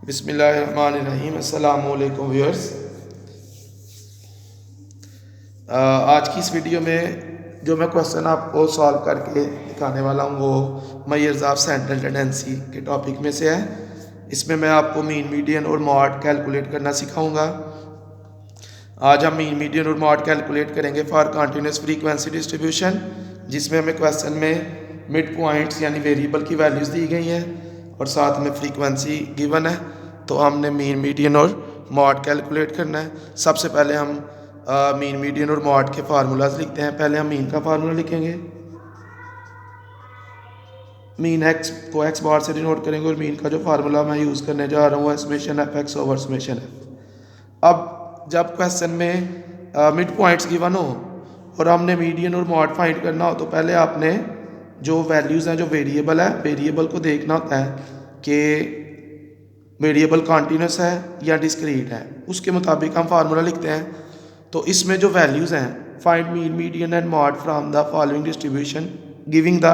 बिस्मिल्लाहिर्रहमानिर्रहीम। अस्सलामु अलैकुम व्यूअर्स। आज की इस वीडियो में जो मैं क्वेश्चन आपको सॉल्व करके दिखाने वाला हूँ वो मेजर्स ऑफ सेंट्रल टेंडेंसी के टॉपिक में से है। इसमें मैं आपको मीन, मीडियन और मॉड कैलकुलेट करना सिखाऊंगा। आज हम मीन, मीडियन और मॉड कैलकुलेट करेंगे फॉर कंटिन्यूस फ्रीक्वेंसी डिस्ट्रीब्यूशन, जिसमें हमें क्वेश्चन में मिड पॉइंट्स यानी वेरिएबल की वैल्यूज़ दी गई हैं और साथ में फ्रीक्वेंसी गिवन है। तो हमने मीन, मीडियन और मॉड कैलकुलेट करना है। सबसे पहले हम मीन, मीडियन और मॉड के फार्मूलाज लिखते हैं। पहले हम मीन का फार्मूला लिखेंगे। मीन एक्स को एक्स बार से डिनोट करेंगे और मीन का जो फार्मूला मैं यूज़ करने जा रहा हूँ वो summation F x over summation F. अब जब क्वेश्चन में मिड पॉइंट्स गिवन हो और हमने मीडियन और मॉड फाइंड करना हो तो पहले आपने जो वैल्यूज़ हैं, जो वेरिएबल है, वेरिएबल को देखना होता है कि वेरिएबल कॉन्टीन्यूस है या डिस्क्रीट है। उसके मुताबिक हम फार्मूला लिखते हैं। तो इसमें जो वैल्यूज़ हैं, find mean, median and mod from the following distribution giving the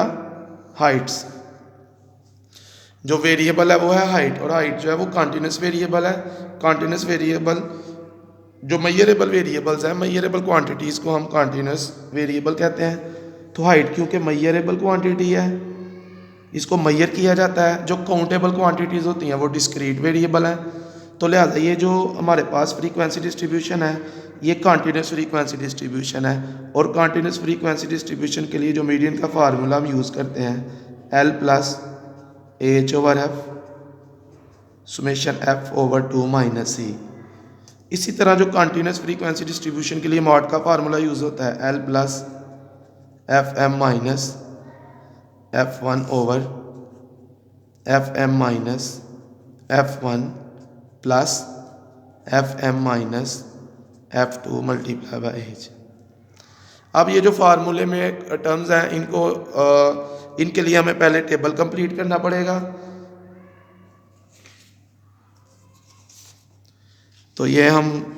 Heights. जो वेरिएबल है वो है हाइट, और हाइट जो है वो कॉन्टीन्यूस वेरिएबल है। कॉन्टीन्यूस वेरिएबल जो मेजरेबल वेरिएबल्स हैं, मेजरेबल क्वांटिटीज़ को हम कॉन्टीन्यूस वेरिएबल कहते हैं। तो हाइट क्योंकि मेजरेबल क्वांटिटी है, इसको मेजर किया जाता है। जो काउंटेबल क्वांटिटीज़ होती हैं वो डिस्क्रीट वेरिएबल हैं। तो लिहाजा ये जो हमारे पास फ्रीक्वेंसी डिस्ट्रीब्यूशन है ये कॉन्टीन्यूस फ्रीक्वेंसी डिस्ट्रीब्यूशन है। और कॉन्टीन्यूस फ्रीक्वेंसी डिस्ट्रीब्यूशन के लिए जो मीडियन का फार्मूला हम यूज़ करते हैं L plus H over F summation F over 2 minus C. इसी तरह जो कॉन्टीन्यूस फ्रीक्वेंसी डिस्ट्रीब्यूशन के लिए मॉड का फार्मूला यूज़ होता है L plus F M minus F one over F M minus F one plus F M minus F two multiply by H. अब ये जो फार्मूले में टर्म्स हैं इनके लिए हमें पहले टेबल कंप्लीट करना पड़ेगा। तो ये हम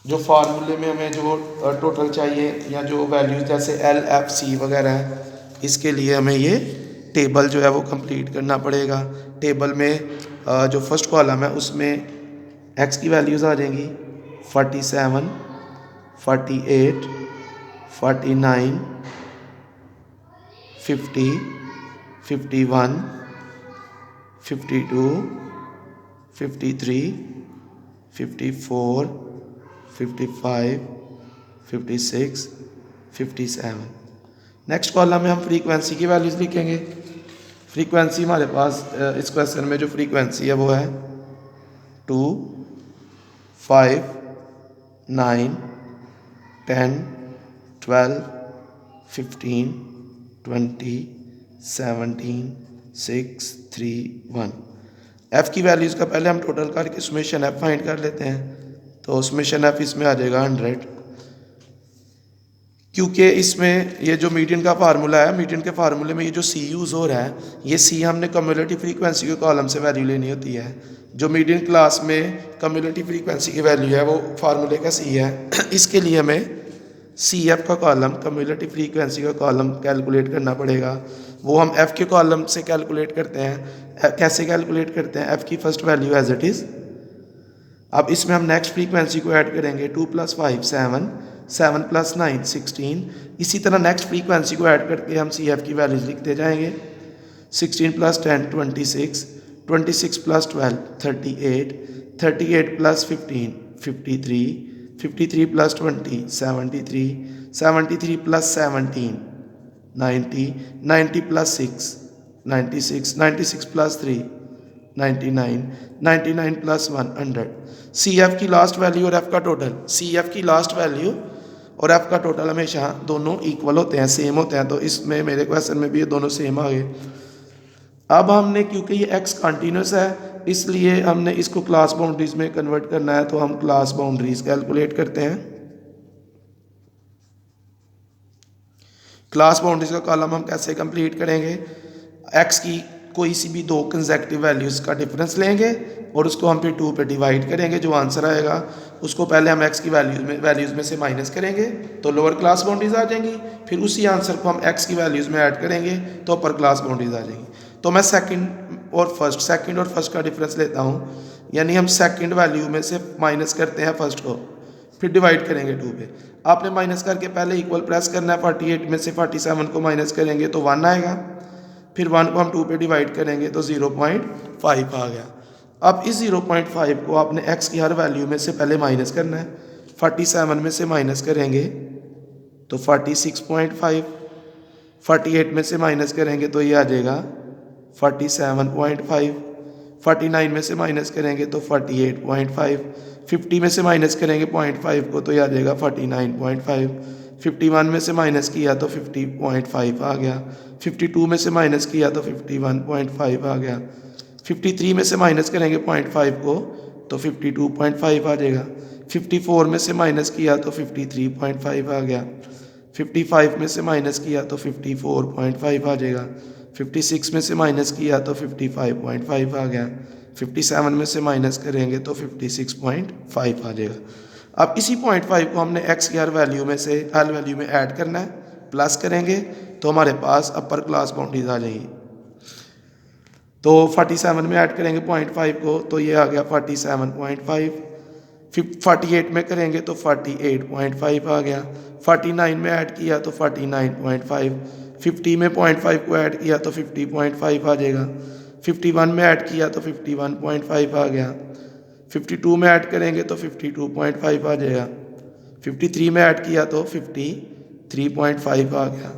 जो फार्मूले में हमें जो टोटल चाहिए या जो वैल्यूज जैसे एल एफ सी वगैरह है, इसके लिए हमें ये टेबल जो है वो कंप्लीट करना पड़ेगा। टेबल में जो फर्स्ट कॉलम है उसमें एक्स की वैल्यूज़ आ जाएंगी 47, 48, 49, 50, 51, 52, 53, 54, 55, 56, 57। नेक्स्ट कॉलम में हम फ्रीक्वेंसी की वैल्यूज़ लिखेंगे। फ्रीक्वेंसी हमारे पास इस क्वेश्चन में जो फ्रीक्वेंसी है वो है 2, 5, 9, 10, 12, 15, 20, 17, 6, 3, 1। एफ़ की वैल्यूज़ का पहले हम टोटल करके समेशन एफ फाइंड कर लेते हैं। तो समेशन एफ इसमें आ जाएगा 100, क्योंकि इसमें ये जो मीडियन का फार्मूला है, मीडियन के फार्मूले में ये जो सी यूज़ हो रहा है, ये सी हमने कम्युलेटिव फ्रीक्वेंसी के कॉलम से वैल्यू लेनी होती है। जो मीडियन क्लास में कम्युलेटिव फ्रीक्वेंसी की वैल्यू है वो फार्मूले का सी है। इसके लिए हमें सी एफ का कॉलम, कम्युलेटिव फ्रीक्वेंसी का कॉलम कैलकुलेट करना पड़ेगा। वो हम एफ़ के कॉलम से कैलकुलेट करते हैं। कैसे कैलकुलेट करते हैं? एफ़ की first value as it is. अब इसमें हम नेक्स्ट फ्रीक्वेंसी को ऐड करेंगे 2 + 5 7, 7 + 9 16। इसी तरह नेक्स्ट फ्रीक्वेंसी को ऐड करके हम सी एफ की वैल्यूज लिखते जाएंगे। 16 + 10 26, 26 + 12 38, 38 + 15 53, 53 + 20 73, 73 + 17 90, 90 + 6 96, 96 + 3 99, 99 + 1 100। सी एफ की लास्ट वैल्यू और एफ का टोटल, सी एफ की लास्ट वैल्यू और एफ का टोटल हमेशा दोनों इक्वल होते हैं, सेम होते हैं। तो इसमें मेरे क्वेश्चन में भी ये दोनों सेम आ गए। अब हमने, क्योंकि ये एक्स कंटिन्यूस है, इसलिए हमने इसको क्लास बाउंड्रीज में कन्वर्ट करना है। तो हम क्लास बाउंड्रीज कैलकुलेट करते हैं। क्लास बाउंड्रीज का कॉलम हम कैसे कंप्लीट करेंगे? एक्स की कोई सी भी दो कंसेक्टिव वैल्यूज़ का डिफरेंस लेंगे और उसको हम फिर 2 पे डिवाइड करेंगे। जो आंसर आएगा उसको पहले हम एक्स की वैल्यूज़ में से माइनस करेंगे तो लोअर क्लास बाउंड्रीज आ जाएंगी। फिर उसी आंसर को हम एक्स की वैल्यूज़ में ऐड करेंगे तो अपर क्लास बाउंड्रीज आ जाएंगी। तो मैं सेकंड और फर्स्ट, सेकंड और फर्स्ट का डिफरेंस लेता हूँ, यानी हम सेकंड वैल्यू में से माइनस करते हैं फर्स्ट को, फिर डिवाइड करेंगे 2 पे। आपने माइनस करके पहले इक्वल प्रेस करना है, 48 में से 47 को माइनस करेंगे तो 1 आएगा, फिर 1 को हम 2 पे डिवाइड करेंगे तो 0.5 आ गया। अब इस 0.5 को आपने x की हर वैल्यू में से पहले माइनस करना है। 47 में से माइनस करेंगे तो 46.5, 48 में से माइनस करेंगे तो ये आ जाएगा 47.5, 49 में से माइनस करेंगे तो 48.5, 50 में से माइनस करेंगे 0.5 को तो ये आ जाएगा 49.5, 51 में से माइनस किया तो 50.5 आ गया, 52 में से माइनस किया तो 51.5 आ गया, 53 में से माइनस करेंगे 0.5 को तो 52.5 आ जाएगा, 54 में से माइनस किया तो 53.5 आ गया, 55 में से माइनस किया तो 54.5 आ जाएगा, 56 में से माइनस किया तो 55.5 आ गया, 57 में से माइनस करेंगे तो 56.5 आ जाएगा। अब इसी 0.5 को हमने x की हर वैल्यू में से एल वैल्यू में ऐड करना है, प्लस करेंगे तो हमारे पास अपर क्लास बाउंड्रीज आ जाएगी। तो 47 में ऐड करेंगे 0.5 को तो ये आ गया 47.5, 48 में करेंगे तो 48.5 आ गया, 49 में ऐड किया तो 49.5, 50 में 0.5 को ऐड किया तो 50.5 आ जाएगा, 51 में ऐड किया तो 51.5 आ गया, 52 में ऐड करेंगे तो 52.5 आ जाएगा, 53 में ऐड किया तो 53.5 आ गया,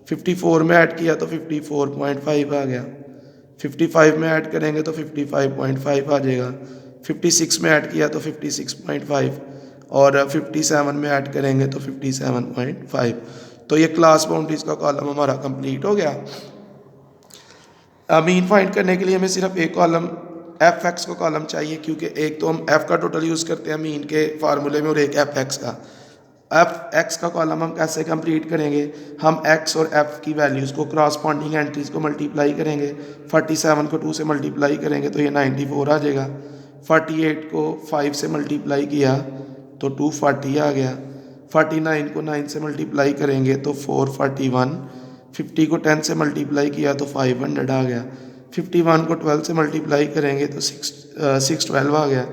54 में ऐड किया तो 54.5 आ गया, 55 में ऐड करेंगे तो 55.5 आ जाएगा, 56 में ऐड किया तो 56.5 और 57 में ऐड करेंगे तो 57.5। तो ये क्लास बाउंड्रीज का कॉलम हमारा कंप्लीट हो गया। मीन फाइंड करने के लिए हमें सिर्फ एक कॉलम एफ एक्स का कॉलम चाहिए, क्योंकि एक तो हम एफ का टोटल यूज़ करते हैं मीन के फार्मूले में और एक एफ एक्स का। एफ एक्स का कॉलम हम कैसे कंप्लीट करेंगे, हम एक्स और एफ की वैल्यूज़ को क्रॉसपॉन्डिंग एंट्रीज को मल्टीप्लाई करेंगे। 47 को 2 से मल्टीप्लाई करेंगे तो ये 94 आ जाएगा, 48 को 5 से मल्टीप्लाई किया तो 240 आ गया, 49 को 9 से मल्टीप्लाई करेंगे तो 441, 50 को 10 से मल्टीप्लाई किया तो 500 आ गया, 51 को 12 से मल्टीप्लाई करेंगे तो 612 आ गया,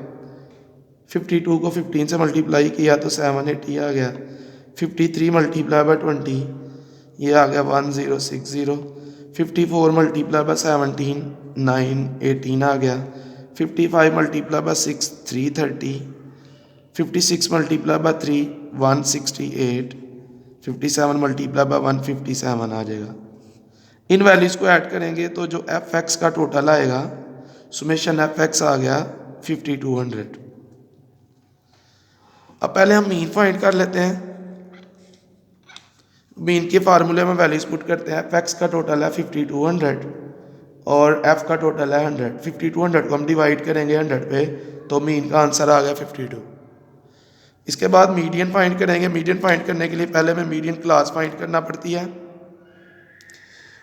52 को 15 से मल्टीप्लाई किया तो 780 आ गया, 53 मल्टीप्लाई बाय 20 ये आ गया 1060, 54 मल्टीप्लाई बाय 17 918 आ गया, 55 multiply by 6 330, 56 multiply by 3 168, 57 multiply by 157 आ जाएगा। इन वैल्यूज़ को ऐड करेंगे तो जो एफ एक्स का टोटल आएगा, सुमेशन एफ एक्स आ गया 5200। अब पहले हम मीन फाइंड कर लेते हैं। मीन के फार्मूले में वैल्यूज पुट करते हैं। एफ एक्स का टोटल है 5200 और एफ का टोटल है 100। 5200 को हम डिवाइड करेंगे 100 पे तो मीन का आंसर आ गया 52। इसके बाद मीडियन फाइंड करेंगे। मीडियन फाइंड करने के लिए पहले हमें मीडियन क्लास फाइंड करना पड़ती है।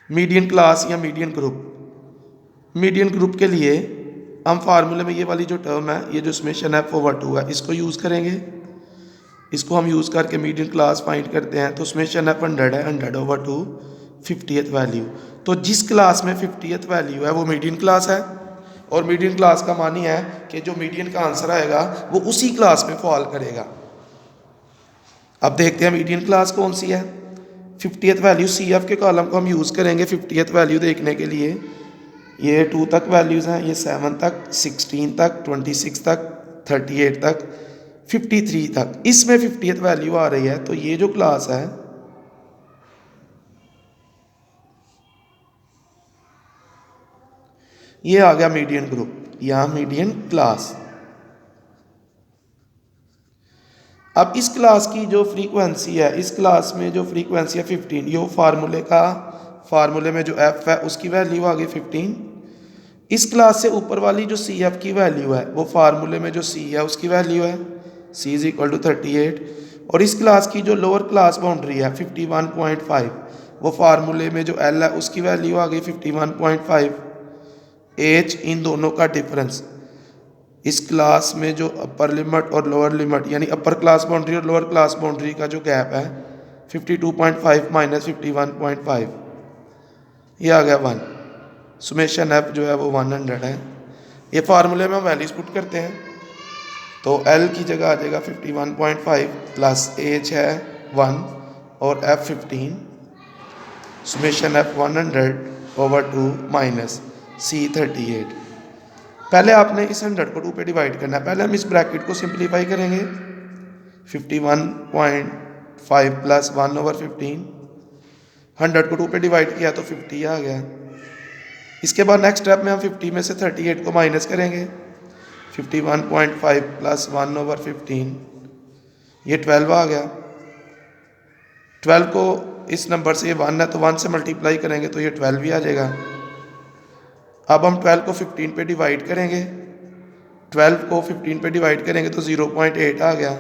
मीडियन क्लास या मीडियन ग्रुप। मीडियन ग्रुप के लिए हम फार्मूले में ये वाली जो टर्म है, ये जो समेशन एफ ओवर 2 है, इसको यूज़ करेंगे। इसको हम यूज़ करके मीडियन क्लास फाइंड करते हैं। तो समेशन एफ 100 है, 100 ओवर 2 50th वैल्यू। तो जिस क्लास में 50th वैल्यू है वो मीडियन क्लास है, और मीडियन क्लास का मानी है कि जो मीडियन का आंसर आएगा वो उसी क्लास में फॉल करेगा। अब देखते हैं मीडियन क्लास कौन सी है। 50th वैल्यू सी एफ के कॉलम को हम यूज़ करेंगे 50th वैल्यू देखने के लिए। ये 2 तक वैल्यूज़ हैं, ये 7 तक, 16 तक, 26 तक, 38 तक, 53 तक। इसमें 50th वैल्यू आ रही है, तो ये जो क्लास है ये आ गया मीडियन ग्रुप या मीडियन क्लास। अब इस क्लास की जो फ्रीक्वेंसी है, इस क्लास में जो फ्रीक्वेंसी है 15, ये फार्मूले में जो एफ है उसकी वैल्यू आ गई 15। इस क्लास से ऊपर वाली जो सी एफ की वैल्यू है वो फार्मूले में जो सी है उसकी वैल्यू है, सी इज इक्वल टू 38। और इस क्लास की जो लोअर क्लास बाउंड्री है 51.5, वो फार्मूले में जो एल है उसकी वैल्यू आ गई 51.5। एच इन दोनों का डिफरेंस, इस क्लास में जो अपर लिमिट और लोअर लिमिट यानी अपर क्लास बाउंड्री और लोअर क्लास बाउंड्री का जो गैप है 52.5 माइनस 51.5, ये आ गया 1। सुमेशन एफ जो है वो 100 है। ये फार्मूले में हम वैल्यूज पुट करते हैं, तो एल की जगह आ जाएगा 51.5 प्लस एच है 1 और एफ 15, सुमेशन एफ 100/2 माइनस सी 38। पहले आपने इस 100 को 2 पे डिवाइड करना है। पहले हम इस ब्रैकेट को सिंप्लीफाई करेंगे, 51.5 प्लस 1/15, 100 को 2 पे डिवाइड किया तो 50 आ गया। इसके बाद नेक्स्ट स्टेप में हम 50 में से 38 को माइनस करेंगे, 51.5 प्लस 1/15, ये 12 आ गया। 12 को इस नंबर से, ये 1 है तो 1 से मल्टीप्लाई करेंगे तो ये 12 भी आ जाएगा। अब हम 12 को 15 पे डिवाइड करेंगे, 12 को 15 पे डिवाइड करेंगे तो 0.8 आ गया।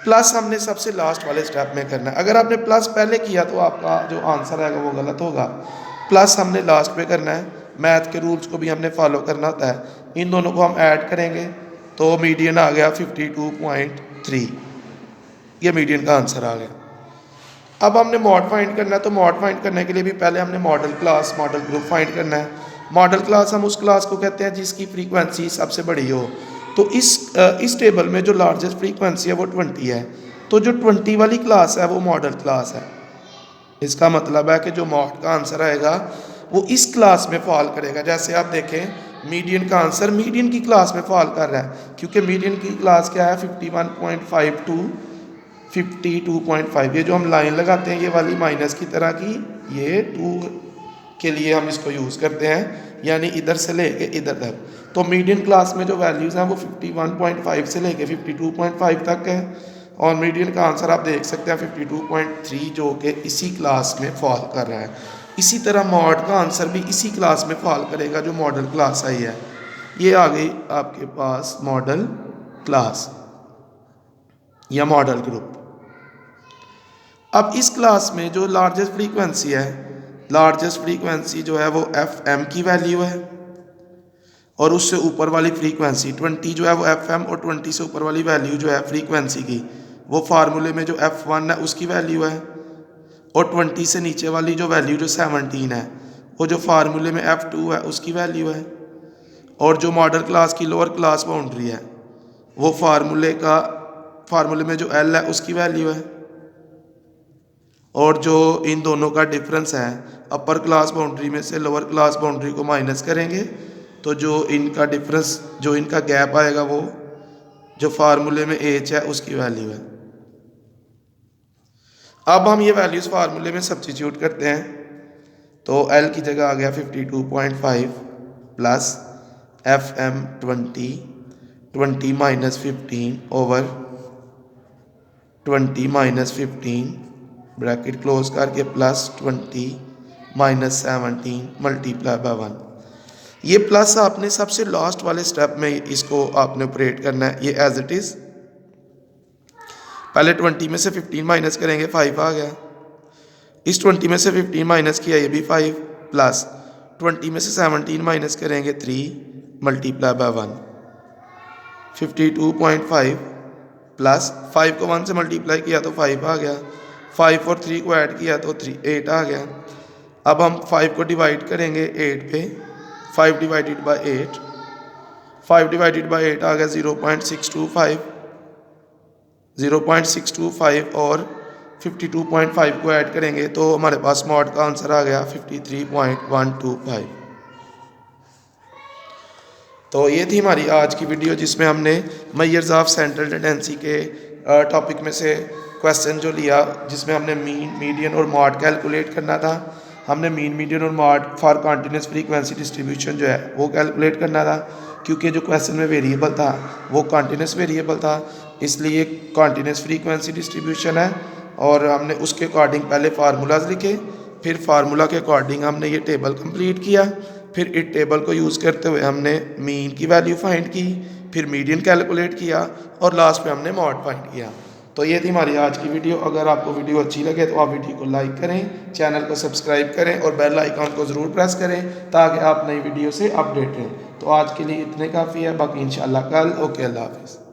प्लस हमने सबसे लास्ट वाले स्टेप में करना है। अगर आपने प्लस पहले किया तो आपका जो आंसर आएगा वो गलत होगा। प्लस हमने लास्ट पे करना है, मैथ के रूल्स को भी हमने फॉलो करना होता है। इन दोनों को हम ऐड करेंगे तो मीडियन आ गया 52.3, ये मीडियन का आंसर आ गया। अब हमने मॉड फाइंड करना है, तो मॉड फाइंड करने के लिए भी पहले हमने model class, model group find करना है। मॉडल क्लास हम उस क्लास को कहते हैं जिसकी फ्रीक्वेंसी सबसे बड़ी हो। तो इस टेबल में जो लार्जेस्ट फ्रीक्वेंसी है वो 20 है, तो जो 20 वाली क्लास है वो मॉडल क्लास है। इसका मतलब है कि जो मॉड का आंसर आएगा वो इस क्लास में फॉल करेगा। जैसे आप देखें मीडियन का आंसर मीडियन की क्लास में फॉल कर रहा है, क्योंकि मीडियन की क्लास क्या है 51.5 टू 52.5। ये जो हम लाइन लगाते हैं ये वाली माइनस की तरह की, ये 2 के लिए हम इसको यूज़ करते हैं, यानी इधर से लेके इधर तक। तो मीडियन क्लास में जो वैल्यूज़ हैं वो 51.5 से लेके 52.5 तक है, और मीडियन का आंसर आप देख सकते हैं 52.3 जो कि इसी क्लास में फॉल कर रहा है। इसी तरह मॉड का आंसर भी इसी क्लास में फॉल करेगा जो मॉडल क्लास आई है। ये आ गई आपके पास मॉडल क्लास या मॉडल ग्रुप। अब इस क्लास में जो लार्जेस्ट फ्रीक्वेंसी है, लार्जेस्ट फ्रीक्वेंसी जो है वो एफ एम की वैल्यू है, और उससे ऊपर वाली फ्रीक्वेंसी 20 जो है वो एफ एम, और 20 से ऊपर वाली वैल्यू जो है फ्रीक्वेंसी की वो फार्मूले में जो F1 है उसकी वैल्यू है, और 20 से नीचे वाली जो वैल्यू जो 17 है वो जो फार्मूले में F2 है उसकी वैल्यू है, और जो मॉडल क्लास की लोअर क्लास बाउंड्री है वो फार्मूले में जो L है उसकी वैल्यू है, और जो इन दोनों का डिफरेंस है अपर क्लास बाउंड्री में से लोअर क्लास बाउंड्री को माइनस करेंगे तो जो इनका डिफरेंस, जो इनका गैप आएगा वो जो फार्मूले में H है उसकी वैल्यू है। अब हम ये वैल्यूज फार्मूले में सब्स्टिट्यूट करते हैं, तो L की जगह आ गया 52.5 plus FM 20 minus 15 over 20 minus 15 bracket close करके प्लस 20 माइनस 17 मल्टीप्लाई बाय 1। ये प्लस आपने सबसे लास्ट वाले स्टेप में इसको आपने ऑपरेट करना है, ये एज इट इज़। पहले 20 में से 15 माइनस करेंगे 5 आ गया, इस 20 में से 15 माइनस किया ये भी 5, प्लस 20 में से 17 माइनस करेंगे 3 मल्टीप्लाई बाय 1, 52.5 प्लस 5 को 1 से मल्टीप्लाई किया तो 5 आ गया, 5 और 3 को ऐड किया तो 8 आ गया। अब हम 5 को डिवाइड करेंगे 8 पे, 5 डिवाइडेड बाय 8, 5 डिवाइडेड बाय 8 आ गया 0.625 और 52.5 को ऐड करेंगे तो हमारे पास मॉड का आंसर आ गया 53.125। तो ये थी हमारी आज की वीडियो जिसमें हमने मेजर्स ऑफ सेंट्रल टेंडेंसी के टॉपिक में से क्वेश्चन जो लिया, जिसमें हमने मीन, मीडियन और मॉड कैलकुलेट करना था। हमने मीन, मीडियन और mod for continuous frequency distribution जो है वो कैलकुलेट करना था, क्योंकि जो क्वेश्चन में वेरिएबल था वो कॉन्टिन्यूस वेरिएबल था, इसलिए कॉन्टिन्यूस फ्रीक्वेंसी डिस्ट्रीब्यूशन है। और हमने उसके अकॉर्डिंग पहले फार्मूलाज लिखे, फिर फार्मूला के अकॉर्डिंग हमने ये टेबल कंप्लीट किया, फिर इस टेबल को यूज़ करते हुए हमने मीन की वैल्यू फाइंड की, फिर मीडियन कैलकुलेट किया, और लास्ट में हमने मॉड फाइंड किया। तो ये थी हमारी आज की वीडियो। अगर आपको वीडियो अच्छी लगे तो आप वीडियो को लाइक करें, चैनल को सब्सक्राइब करें और बेल आइकॉन को ज़रूर प्रेस करें ताकि आप नई वीडियो से अपडेट रहें। तो आज के लिए इतने काफ़ी है, बाकी इंशाल्लाह कल। ओके, अल्लाह हाफिज़।